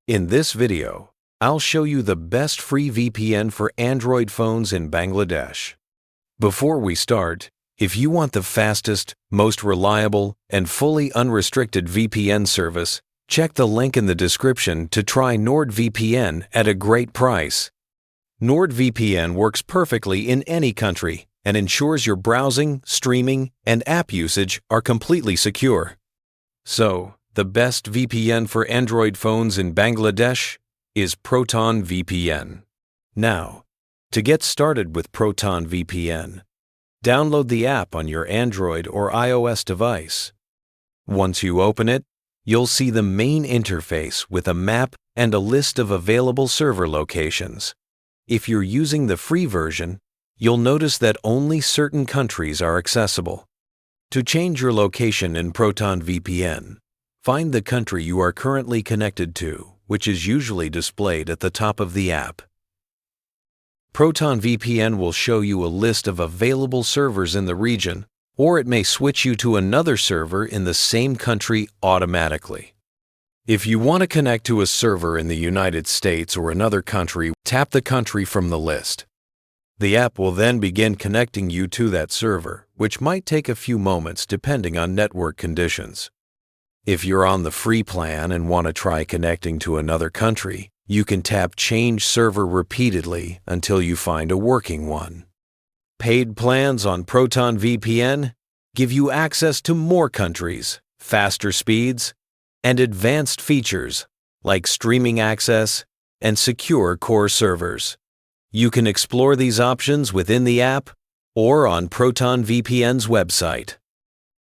In this video, I'll show you the best free VPN for Android phones in Bangladesh. Before we start, if you want the fastest, most reliable, and fully unrestricted VPN service, check the link in the description to try NordVPN at a great price. NordVPN works perfectly in any country and ensures your browsing, streaming, and app usage are completely secure. So, the best VPN for Android phones in Bangladesh is Proton VPN. Now, to get started with Proton VPN, download the app on your Android or iOS device. Once you open it, you'll see the main interface with a map and a list of available server locations. If you're using the free version, you'll notice that only certain countries are accessible. To change your location in Proton VPN, find the country you are currently connected to, which is usually displayed at the top of the app. Proton VPN will show you a list of available servers in the region, or it may switch you to another server in the same country automatically. If you want to connect to a server in the United States or another country, tap the country from the list. The app will then begin connecting you to that server, which might take a few moments depending on network conditions. If you're on the free plan and want to try connecting to another country, you can tap Change Server repeatedly until you find a working one. Paid plans on Proton VPN give you access to more countries, faster speeds, and advanced features like streaming access and secure core servers. You can explore these options within the app or on Proton VPN's website.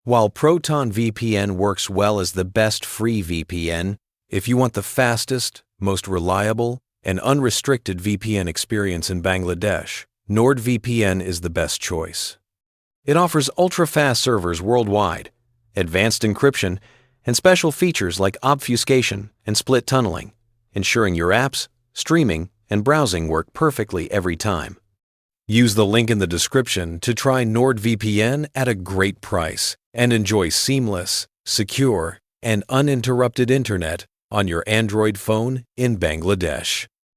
While Proton VPN works well as the best free VPN, if you want the fastest, most reliable, and unrestricted VPN experience in Bangladesh, NordVPN is the best choice. It offers ultra-fast servers worldwide, advanced encryption, and special features like obfuscation and split tunneling, ensuring your apps, streaming, and browsing work perfectly every time. Use the link in the description to try NordVPN at a great price and enjoy seamless, secure, and uninterrupted internet on your Android phone in Bangladesh.